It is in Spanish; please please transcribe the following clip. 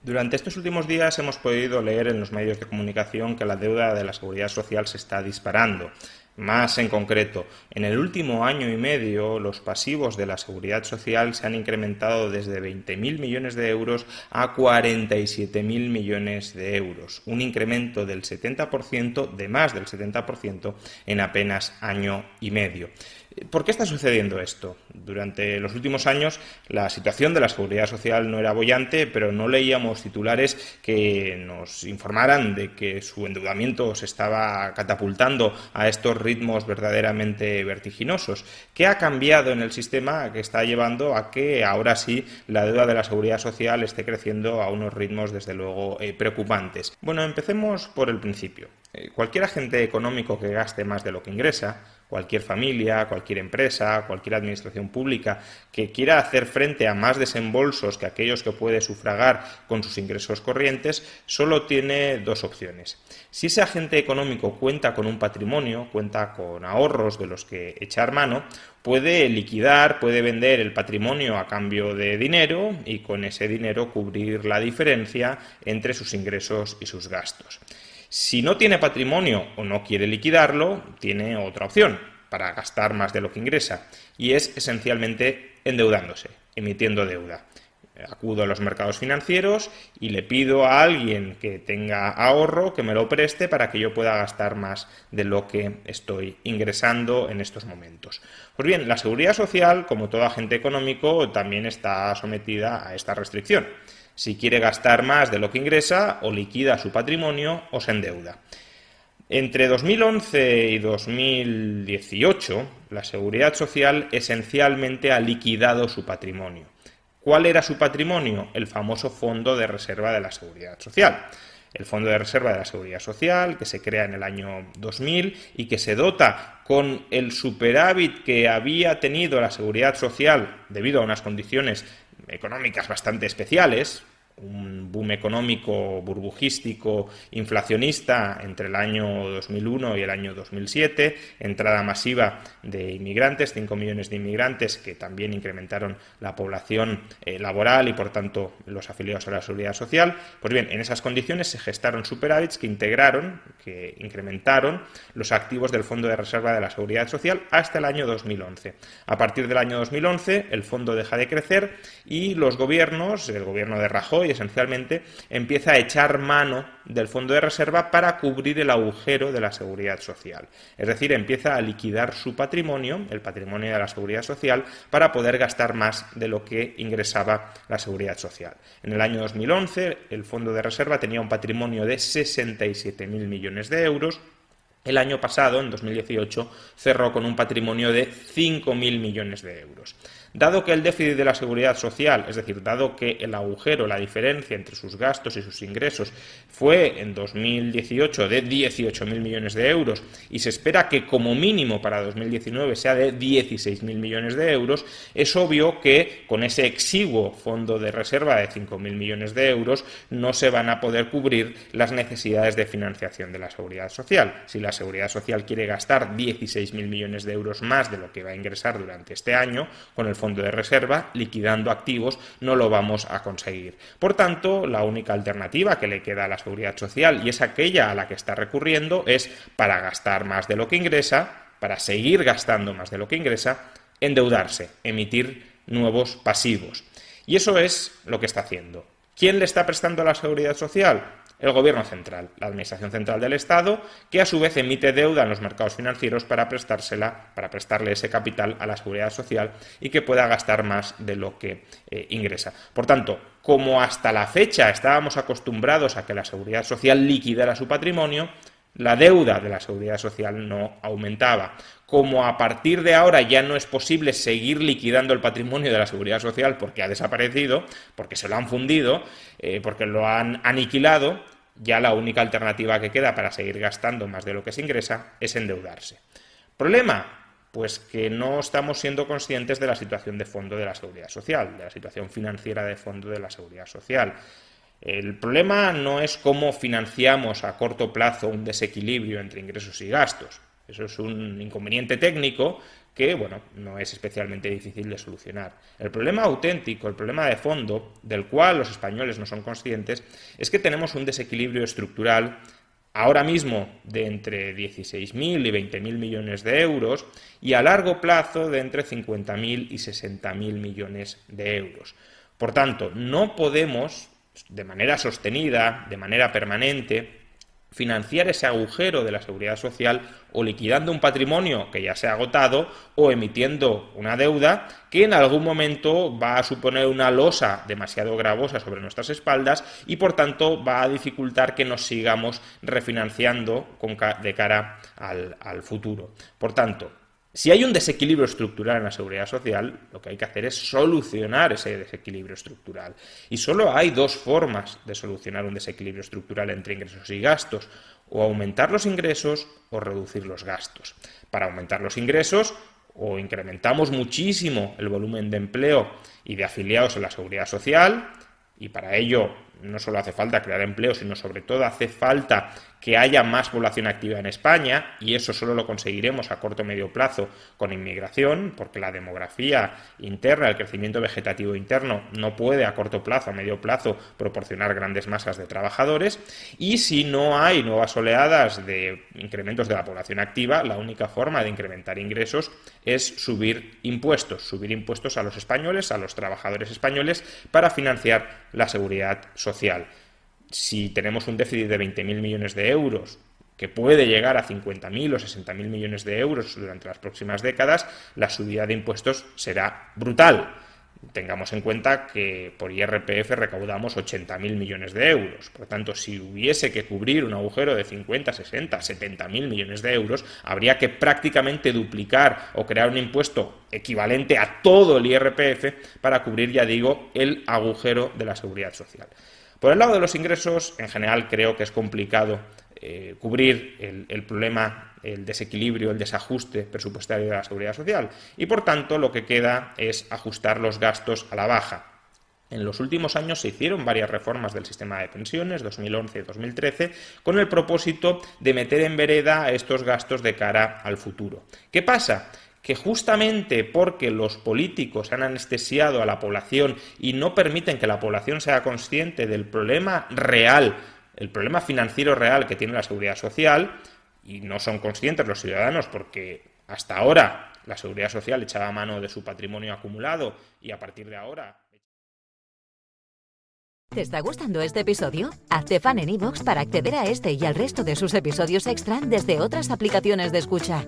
Durante estos últimos días hemos podido leer en los medios de comunicación que la deuda de la Seguridad Social se está disparando. Más en concreto, en el último año y medio los pasivos de la Seguridad Social se han incrementado desde 20.000 millones de euros a 47.000 millones de euros, un incremento del 70%, de más del 70% en apenas año y medio. ¿Por qué está sucediendo esto? Durante los últimos años la situación de la Seguridad Social no era boyante, pero no leíamos titulares que nos informaran de que su endeudamiento se estaba catapultando a estos ritmos verdaderamente vertiginosos. ¿Qué ha cambiado en el sistema que está llevando a que ahora sí la deuda de la Seguridad Social esté creciendo a unos ritmos desde luego preocupantes? Bueno, empecemos por el principio. Cualquier agente económico que gaste más de lo que ingresa, cualquier familia, cualquier empresa, cualquier administración pública que quiera hacer frente a más desembolsos que aquellos que puede sufragar con sus ingresos corrientes, solo tiene dos opciones. Si ese agente económico cuenta con un patrimonio, cuenta con ahorros de los que echar mano, puede liquidar, puede vender el patrimonio a cambio de dinero y con ese dinero cubrir la diferencia entre sus ingresos y sus gastos. Si no tiene patrimonio o no quiere liquidarlo, tiene otra opción para gastar más de lo que ingresa, y es esencialmente endeudándose, emitiendo deuda. Acudo a los mercados financieros y le pido a alguien que tenga ahorro que me lo preste para que yo pueda gastar más de lo que estoy ingresando en estos momentos. Pues bien, la Seguridad Social, como todo agente económico, también está sometida a esta restricción. Si quiere gastar más de lo que ingresa, o liquida su patrimonio o se endeuda. Entre 2011 y 2018, la Seguridad Social esencialmente ha liquidado su patrimonio. ¿Cuál era su patrimonio? El famoso Fondo de Reserva de la Seguridad Social. El Fondo de Reserva de la Seguridad Social, que se crea en el año 2000 y que se dota con el superávit que había tenido la Seguridad Social debido a unas condiciones económicas bastante especiales, un boom económico burbujístico inflacionista entre el año 2001 y el año 2007, entrada masiva de inmigrantes, 5 millones de inmigrantes que también incrementaron la población laboral y por tanto los afiliados a la Seguridad Social. Pues bien, en esas condiciones se gestaron superávits que incrementaron los activos del Fondo de Reserva de la Seguridad Social hasta el año 2011. A partir del año 2011 el fondo deja de crecer y los gobiernos, el gobierno de Rajoy esencialmente, empieza a echar mano del fondo de reserva para cubrir el agujero de la Seguridad Social. Es decir, empieza a liquidar su patrimonio, el patrimonio de la Seguridad Social, para poder gastar más de lo que ingresaba la Seguridad Social. En el año 2011, el fondo de reserva tenía un patrimonio de 67.000 millones de euros. El año pasado, en 2018, cerró con un patrimonio de 5.000 millones de euros. Dado que el déficit de la Seguridad Social, es decir, dado que el agujero, la diferencia entre sus gastos y sus ingresos fue en 2018 de 18.000 millones de euros y se espera que como mínimo para 2019 sea de 16.000 millones de euros, es obvio que con ese exiguo fondo de reserva de 5.000 millones de euros no se van a poder cubrir las necesidades de financiación de la Seguridad Social. Si la Seguridad Social quiere gastar 16.000 millones de euros más de lo que va a ingresar durante este año, con el fondo de reserva, liquidando activos, no lo vamos a conseguir. Por tanto, la única alternativa que le queda a la Seguridad Social, y es aquella a la que está recurriendo, es para gastar más de lo que ingresa, para seguir gastando más de lo que ingresa, endeudarse, emitir nuevos pasivos. Y eso es lo que está haciendo. ¿Quién le está prestando a la Seguridad Social? El Gobierno central, la Administración Central del Estado, que a su vez emite deuda en los mercados financieros para prestarle ese capital a la Seguridad Social y que pueda gastar más de lo que ingresa. Por tanto, como hasta la fecha estábamos acostumbrados a que la Seguridad Social liquidara su patrimonio, la deuda de la Seguridad Social no aumentaba. Como a partir de ahora ya no es posible seguir liquidando el patrimonio de la Seguridad Social porque ha desaparecido, porque se lo han fundido, porque lo han aniquilado, ya la única alternativa que queda para seguir gastando más de lo que se ingresa es endeudarse. ¿Problema? Pues que no estamos siendo conscientes de la situación de fondo de la Seguridad Social, de la situación financiera de fondo de la Seguridad Social. El problema no es cómo financiamos a corto plazo un desequilibrio entre ingresos y gastos. Eso es un inconveniente técnico que, bueno, no es especialmente difícil de solucionar. El problema auténtico, el problema de fondo, del cual los españoles no son conscientes, es que tenemos un desequilibrio estructural ahora mismo de entre 16.000 y 20.000 millones de euros y a largo plazo de entre 50.000 y 60.000 millones de euros. Por tanto, no podemos, de manera sostenida, de manera permanente, financiar ese agujero de la seguridad social o liquidando un patrimonio que ya se ha agotado o emitiendo una deuda que en algún momento va a suponer una losa demasiado gravosa sobre nuestras espaldas y por tanto va a dificultar que nos sigamos refinanciando de cara al futuro. Por tanto, si hay un desequilibrio estructural en la seguridad social, lo que hay que hacer es solucionar ese desequilibrio estructural. Y solo hay dos formas de solucionar un desequilibrio estructural entre ingresos y gastos: o aumentar los ingresos o reducir los gastos. Para aumentar los ingresos, o incrementamos muchísimo el volumen de empleo y de afiliados en la seguridad social, y para ello no solo hace falta crear empleo, sino sobre todo hace falta que haya más población activa en España, y eso solo lo conseguiremos a corto o medio plazo con inmigración, porque la demografía interna, el crecimiento vegetativo interno, no puede a corto plazo, a medio plazo, proporcionar grandes masas de trabajadores, y si no hay nuevas oleadas de incrementos de la población activa, la única forma de incrementar ingresos es subir impuestos a los españoles, a los trabajadores españoles, para financiar la seguridad social. Si tenemos un déficit de 20.000 millones de euros, que puede llegar a 50.000 o 60.000 millones de euros durante las próximas décadas, la subida de impuestos será brutal. Tengamos en cuenta que por IRPF recaudamos 80.000 millones de euros. Por lo tanto, si hubiese que cubrir un agujero de 50, 60, 70.000 millones de euros, habría que prácticamente duplicar o crear un impuesto equivalente a todo el IRPF para cubrir, ya digo, el agujero de la seguridad social. Por el lado de los ingresos, en general creo que es complicado cubrir el problema, el desequilibrio, el desajuste presupuestario de la seguridad social, y por tanto lo que queda es ajustar los gastos a la baja. En los últimos años se hicieron varias reformas del sistema de pensiones, 2011 y 2013, con el propósito de meter en vereda a estos gastos de cara al futuro. ¿Qué pasa? Que justamente porque los políticos han anestesiado a la población y no permiten que la población sea consciente del problema real, el problema financiero real que tiene la seguridad social, y no son conscientes los ciudadanos porque hasta ahora la seguridad social echaba mano de su patrimonio acumulado y a partir de ahora... ¿Te está gustando este episodio? Hazte fan en iVoox para acceder a este y al resto de sus episodios extra desde otras aplicaciones de escucha.